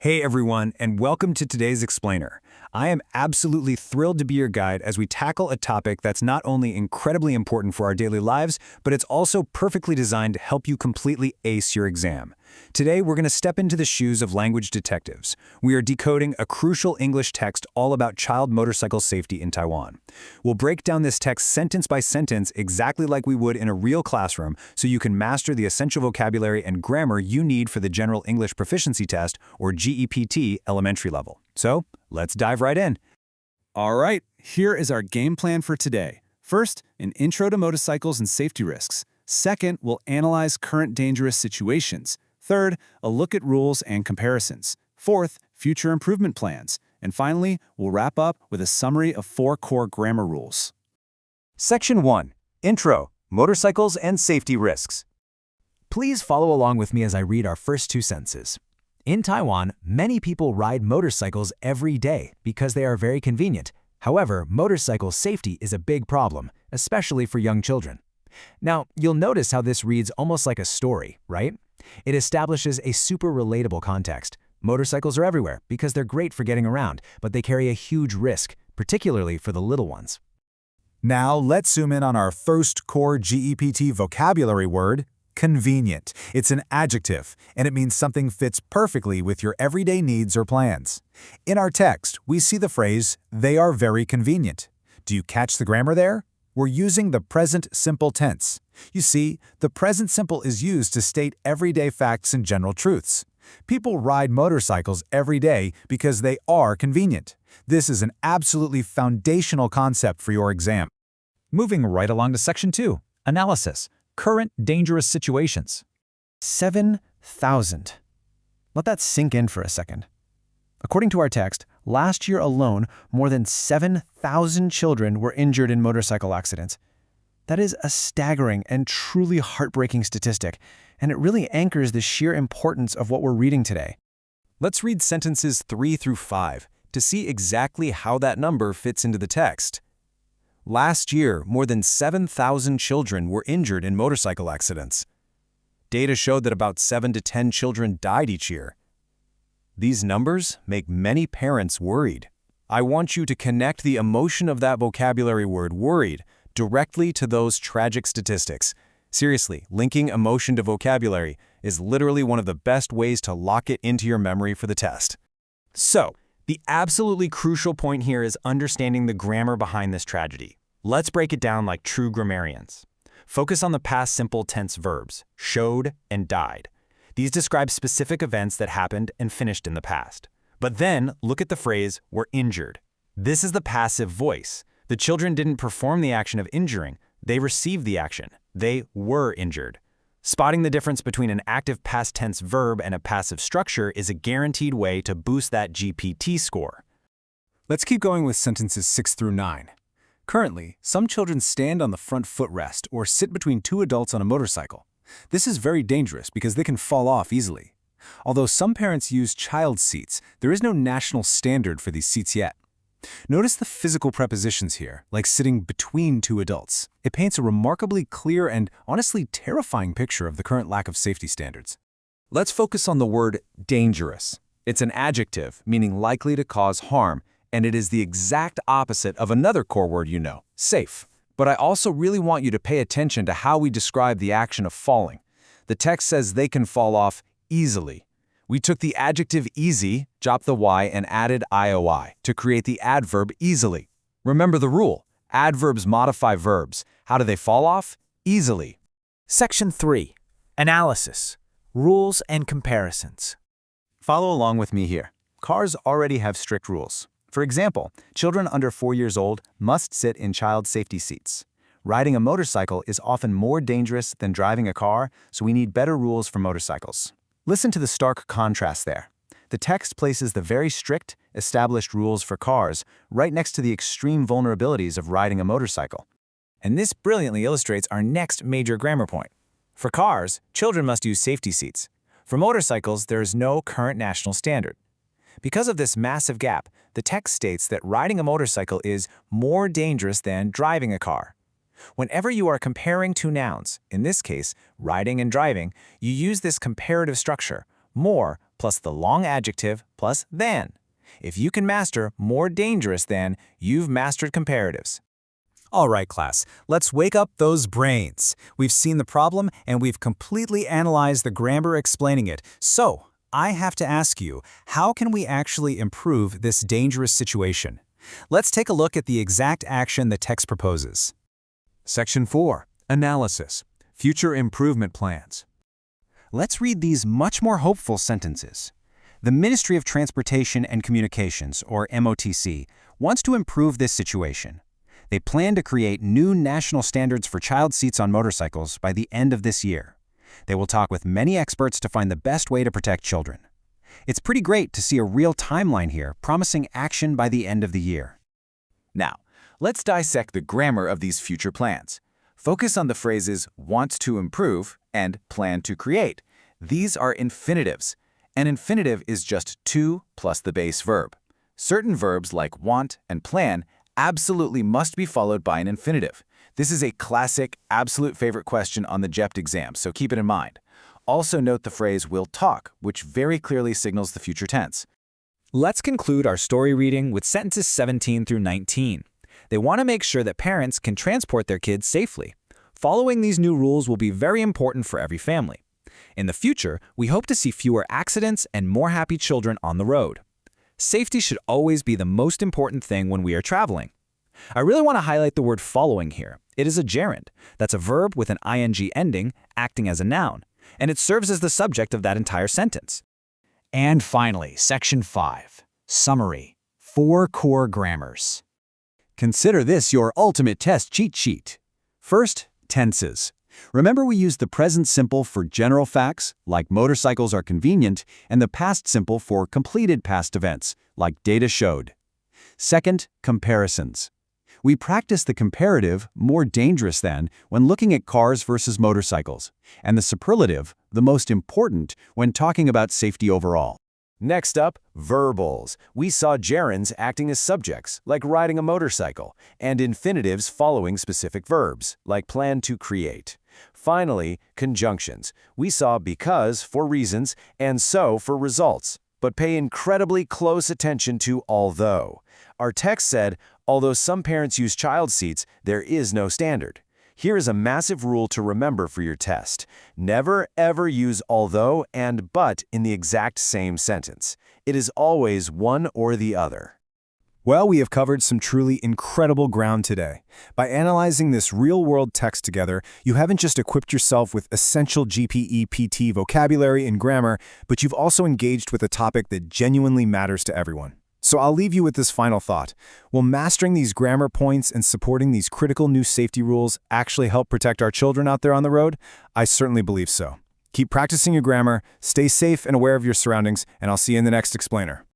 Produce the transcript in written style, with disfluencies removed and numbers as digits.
Hey everyone, and welcome to today's Explainer. I am absolutely thrilled to be your guide as we tackle a topic that's not only incredibly important for our daily lives, but it's also perfectly designed to help you completely ace your exam. Today, we're going to step into the shoes of language detectives. We are decoding a crucial English text all about child motorcycle safety in Taiwan. We'll break down this text sentence by sentence exactly like we would in a real classroom so you can master the essential vocabulary and grammar you need for the General English Proficiency Test, or GEPT, elementary level. So, let's dive right in. All right, here is our game plan for today. First, an intro to motorcycles and safety risks. Second, we'll analyze current dangerous situations. Third, a look at rules and comparisons. Fourth, future improvement plans. And finally, we'll wrap up with a summary of 4 core grammar rules. Section 1. Intro, Motorcycles and Safety Risks. Please follow along with me as I read our first 2 sentences. In Taiwan, many people ride motorcycles every day because they are very convenient. However, motorcycle safety is a big problem, especially for young children. Now, you'll notice how this reads almost like a story, right? It establishes a super relatable context. Motorcycles are everywhere because they're great for getting around, but they carry a huge risk, particularly for the little ones. Now, let's zoom in on our first core GEPT vocabulary word, convenient. It's an adjective, and it means something fits perfectly with your everyday needs or plans. In our text, we see the phrase, "they are very convenient." Do you catch the grammar there? We're using the present simple tense. You see, the present simple is used to state everyday facts and general truths. People ride motorcycles every day because they are convenient. This is an absolutely foundational concept for your exam. Moving right along to Section 2. Analysis, Current Dangerous Situations. 7,000. Let that sink in for a second. According to our text, last year alone, more than 7,000 children were injured in motorcycle accidents. That is a staggering and truly heartbreaking statistic, and it really anchors the sheer importance of what we're reading today. Let's read sentences 3 through 5 to see exactly how that number fits into the text. Last year, more than 7,000 children were injured in motorcycle accidents. Data showed that about 7 to 10 children died each year. These numbers make many parents worried. I want you to connect the emotion of that vocabulary word, worried, directly to those tragic statistics. Seriously, linking emotion to vocabulary is literally one of the best ways to lock it into your memory for the test. So, the absolutely crucial point here is understanding the grammar behind this tragedy. Let's break it down like true grammarians. Focus on the past simple tense verbs, showed and died. These describe specific events that happened and finished in the past. But then, look at the phrase, were injured. This is the passive voice. The children didn't perform the action of injuring, they received the action. They were injured. Spotting the difference between an active past tense verb and a passive structure is a guaranteed way to boost that GPT score. Let's keep going with sentences 6 through 9. Currently, some children stand on the front footrest or sit between 2 adults on a motorcycle. This is very dangerous because they can fall off easily. Although some parents use child seats, there is no national standard for these seats yet. Notice the physical prepositions here, like sitting between 2 adults. It paints a remarkably clear and honestly terrifying picture of the current lack of safety standards. Let's focus on the word dangerous. It's an adjective meaning likely to cause harm, and it is the exact opposite of another core word you know, safe. But I also really want you to pay attention to how we describe the action of falling. The text says they can fall off easily. We took the adjective easy, dropped the y, and added ioi to create the adverb easily. Remember the rule. Adverbs modify verbs. How do they fall off? Easily. Section 3. Analysis, Rules and Comparisons. Follow along with me here. Cars already have strict rules. For example, children under 4 years old must sit in child safety seats. Riding a motorcycle is often more dangerous than driving a car, so we need better rules for motorcycles. Listen to the stark contrast there. The text places the very strict, established rules for cars right next to the extreme vulnerabilities of riding a motorcycle. And this brilliantly illustrates our next major grammar point. For cars, children must use safety seats. For motorcycles, there is no current national standard. Because of this massive gap, the text states that riding a motorcycle is more dangerous than driving a car. Whenever you are comparing 2 nouns, in this case, riding and driving, you use this comparative structure, more plus the long adjective plus than. If you can master more dangerous than, you've mastered comparatives. All right, class, let's wake up those brains. We've seen the problem and we've completely analyzed the grammar explaining it. So, I have to ask you, how can we actually improve this dangerous situation? Let's take a look at the exact action the text proposes. Section 4. Analysis. Future improvement plans. Let's read these much more hopeful sentences. The Ministry of Transportation and Communications, or MOTC, wants to improve this situation. They plan to create new national standards for child seats on motorcycles by the end of this year. They will talk with many experts to find the best way to protect children. It's pretty great to see a real timeline here, promising action by the end of the year. Now, let's dissect the grammar of these future plans. Focus on the phrases want to improve and plan to create. These are infinitives. An infinitive is just to plus the base verb. Certain verbs like want and plan absolutely must be followed by an infinitive. This is a classic, absolute favorite question on the GEPT exam, so keep it in mind. Also note the phrase will talk, which very clearly signals the future tense. Let's conclude our story reading with sentences 17 through 19. They want to make sure that parents can transport their kids safely. Following these new rules will be very important for every family. In the future, we hope to see fewer accidents and more happy children on the road. Safety should always be the most important thing when we are traveling. I really want to highlight the word following here. It is a gerund. That's a verb with an ing ending, acting as a noun, and it serves as the subject of that entire sentence. And finally, Section 5. Summary. 4 core grammars. Consider this your ultimate test cheat sheet. First, tenses. Remember we used the present simple for general facts, like motorcycles are convenient, and the past simple for completed past events, like data showed. Second, comparisons. We practice the comparative, more dangerous than, when looking at cars versus motorcycles, and the superlative, the most important, when talking about safety overall. Next up, verbals. We saw gerunds acting as subjects, like riding a motorcycle, and infinitives following specific verbs, like plan to create. Finally, conjunctions. We saw because for reasons and so for results. But pay incredibly close attention to although. Our text said, although some parents use child seats, there is no standard. Here is a massive rule to remember for your test. Never ever use although and but in the exact same sentence. It is always one or the other. Well, we have covered some truly incredible ground today. By analyzing this real-world text together, you haven't just equipped yourself with essential GEPT vocabulary and grammar, but you've also engaged with a topic that genuinely matters to everyone. So I'll leave you with this final thought. Will mastering these grammar points and supporting these critical new safety rules actually help protect our children out there on the road? I certainly believe so. Keep practicing your grammar, stay safe and aware of your surroundings, and I'll see you in the next explainer.